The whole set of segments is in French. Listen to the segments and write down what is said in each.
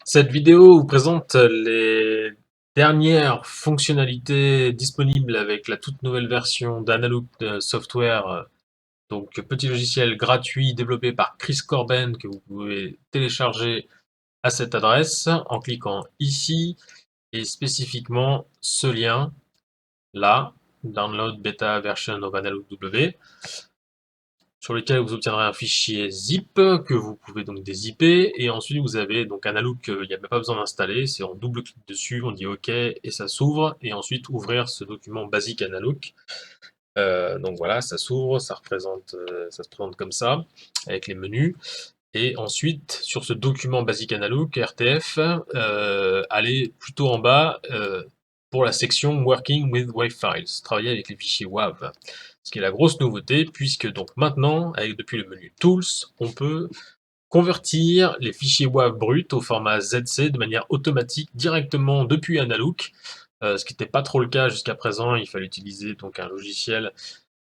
Cette vidéo vous présente les dernières fonctionnalités disponibles avec la toute nouvelle version d'Analook Software, donc petit logiciel gratuit développé par Chris Corben que vous pouvez télécharger à cette adresse en cliquant ici et spécifiquement ce lien là, Download Beta Version of Analook W, sur lequel vous obtiendrez un fichier zip que vous pouvez donc dézipper, et ensuite vous avez donc Analook, il n'y a même pas besoin d'installer, c'est on double-clique dessus, on dit OK et ça s'ouvre, et ensuite ouvrir ce document basique Analook. Donc voilà, ça s'ouvre, ça se présente comme ça, avec les menus. Et ensuite, sur ce document basique Analook, RTF, allez plutôt en bas pour la section Working with WAV Files, travailler avec les fichiers WAV. Ce qui est la grosse nouveauté, puisque donc maintenant, depuis le menu Tools, on peut convertir les fichiers WAV bruts au format ZC de manière automatique directement depuis Analook, ce qui n'était pas trop le cas jusqu'à présent. Il fallait utiliser donc un logiciel,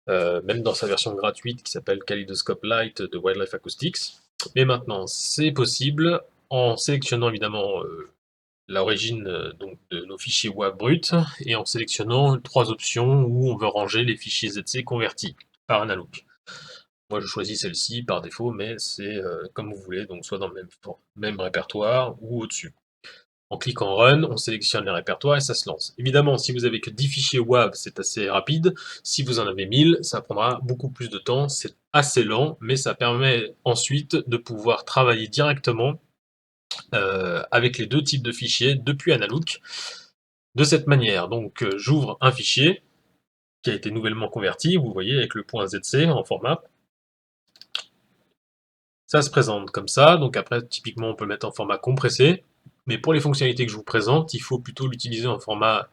même dans sa version gratuite, qui s'appelle Kaleidoscope Lite de Wildlife Acoustics. Mais maintenant, c'est possible en sélectionnant évidemment l'origine donc de nos fichiers WAV bruts et en sélectionnant trois options où on veut ranger les fichiers ZC convertis par Analook. Moi, je choisis celle-ci par défaut, mais c'est comme vous voulez, donc soit dans le même répertoire ou au-dessus. En cliquant Run, on sélectionne les répertoires et ça se lance. Évidemment, si vous avez que 10 fichiers WAV, c'est assez rapide. Si vous en avez 1000, ça prendra beaucoup plus de temps. C'est assez lent, mais ça permet ensuite de pouvoir travailler directement avec les deux types de fichiers depuis Analook de cette manière. Donc, j'ouvre un fichier qui a été nouvellement converti, vous voyez, avec le .zc en format. Ça se présente comme ça, donc après, typiquement, on peut le mettre en format compressé, mais pour les fonctionnalités que je vous présente, il faut plutôt l'utiliser en format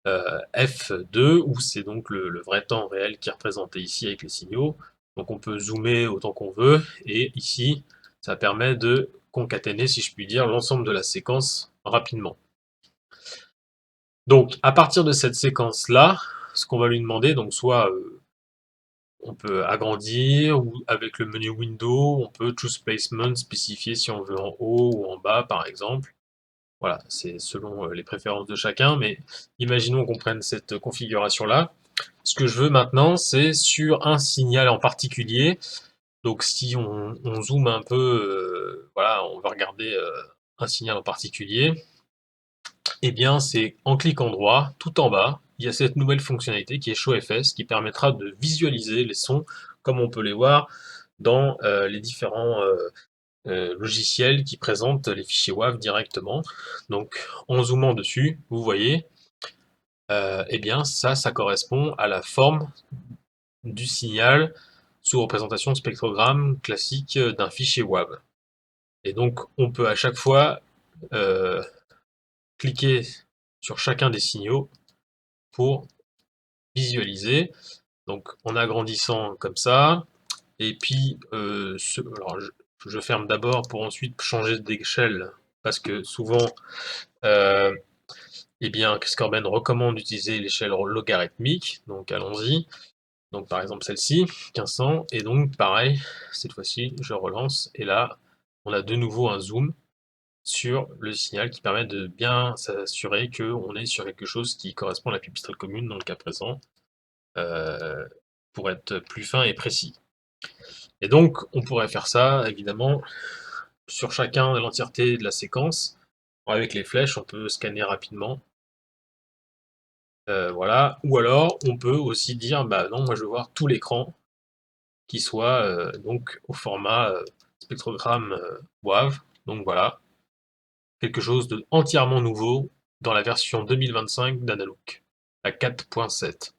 F2, où c'est donc le vrai temps réel qui est représenté ici avec les signaux. Donc on peut zoomer autant qu'on veut, et ici, ça permet de concaténer, si je puis dire, l'ensemble de la séquence rapidement. Donc à partir de cette séquence-là, ce qu'on va lui demander, donc soit on peut agrandir, ou avec le menu Window, on peut Choose Placement, spécifier si on veut en haut ou en bas par exemple. Voilà, c'est selon les préférences de chacun, mais imaginons qu'on prenne cette configuration-là. Ce que je veux maintenant, c'est sur un signal en particulier. Donc si on zoome un peu, voilà, on va regarder un signal en particulier. Eh bien, c'est en cliquant droit, tout en bas, il y a cette nouvelle fonctionnalité qui est ShowFS, qui permettra de visualiser les sons comme on peut les voir dans les différents logiciels qui présentent les fichiers WAV directement. Donc, en zoomant dessus, vous voyez, eh bien, ça correspond à la forme du signal sous représentation de spectrogramme classique d'un fichier WAV. Et donc, on peut à chaque fois euh, cliquer sur chacun des signaux pour visualiser. Donc, en agrandissant comme ça, et puis, alors, je ferme d'abord pour ensuite changer d'échelle, parce que souvent, euh, eh bien, Chris Corben recommande d'utiliser l'échelle logarithmique, donc allons-y. Donc par exemple celle-ci, 1500, et donc pareil, cette fois-ci, je relance, et là, on a de nouveau un zoom sur le signal qui permet de bien s'assurer qu'on est sur quelque chose qui correspond à la pipistrelle commune dans le cas présent, euh, pour être plus fin et précis. Et donc, on pourrait faire ça, évidemment, sur chacun de l'entièreté de la séquence. Avec les flèches, on peut scanner rapidement. Voilà. Ou alors, on peut aussi dire, bah non, moi je veux voir tout l'écran qui soit donc au format spectrogramme WAV. Donc voilà, quelque chose de entièrement nouveau dans la version 2025 d'Analook, à 4.7.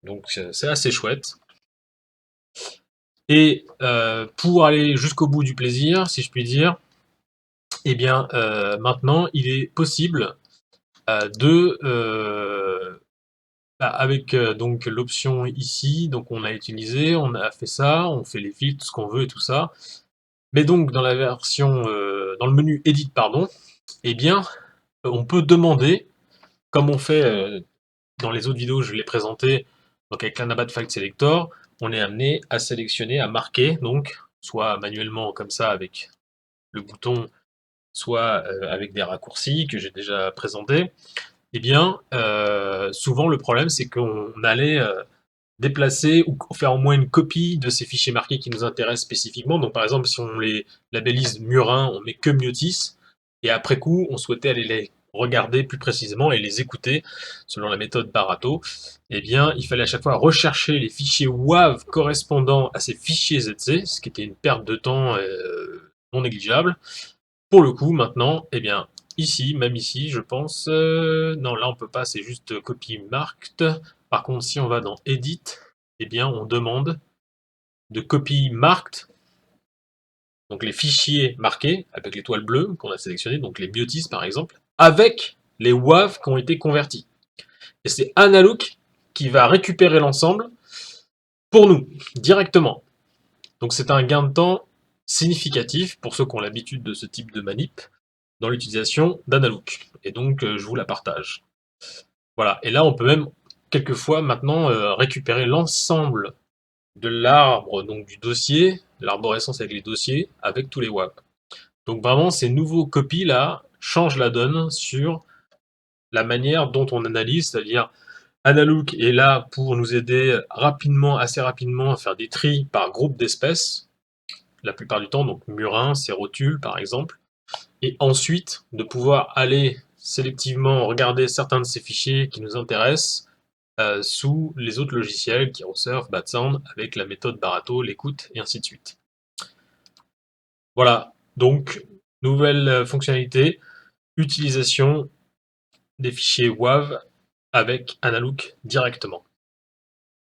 Donc c'est assez chouette. Et pour aller jusqu'au bout du plaisir, si je puis dire, eh bien maintenant il est possible avec donc l'option ici, donc on a utilisé, on a fait ça, on fait les filtres, ce qu'on veut et tout ça. Mais donc dans la version, dans le menu Edit, pardon, eh bien, on peut demander, comme on fait dans les autres vidéos, je l'ai présenté, donc avec l'Anabat File Selector, on est amené à sélectionner, à marquer, donc soit manuellement comme ça avec le bouton, soit avec des raccourcis que j'ai déjà présentés, eh bien, souvent le problème c'est qu'on allait déplacer ou faire au moins une copie de ces fichiers marqués qui nous intéressent spécifiquement. Donc par exemple, si on les labellise Murin, on met que Myotis, et après coup, on souhaitait aller les regarder plus précisément et les écouter selon la méthode Barato, eh bien, il fallait à chaque fois rechercher les fichiers WAV correspondant à ces fichiers ZC, ce qui était une perte de temps non négligeable. Pour le coup, maintenant, eh bien, ici, même ici, je pense, non, là on peut pas, c'est juste copy marked. Par contre, si on va dans Edit, eh bien, on demande de copy marked, donc les fichiers marqués avec l'étoile bleue qu'on a sélectionné, donc les biotis par exemple, avec les WAV qui ont été convertis. Et c'est Analook qui va récupérer l'ensemble pour nous, directement. Donc c'est un gain de temps significatif pour ceux qui ont l'habitude de ce type de manip dans l'utilisation d'Analook. Et donc je vous la partage. Voilà, et là on peut même quelquefois maintenant récupérer l'ensemble de l'arbre, donc du dossier, l'arborescence avec les dossiers, avec tous les WAP. Donc vraiment, ces nouveaux copies là changent la donne sur la manière dont on analyse, c'est-à-dire Analook est là pour nous aider rapidement, assez rapidement, à faire des tris par groupe d'espèces, la plupart du temps, donc Murin, Sérotul par exemple, et ensuite de pouvoir aller sélectivement regarder certains de ces fichiers qui nous intéressent sous les autres logiciels qui reçoivent BatSound avec la méthode Barato, l'écoute et ainsi de suite. Voilà, donc nouvelle fonctionnalité, utilisation des fichiers WAV avec Analook directement.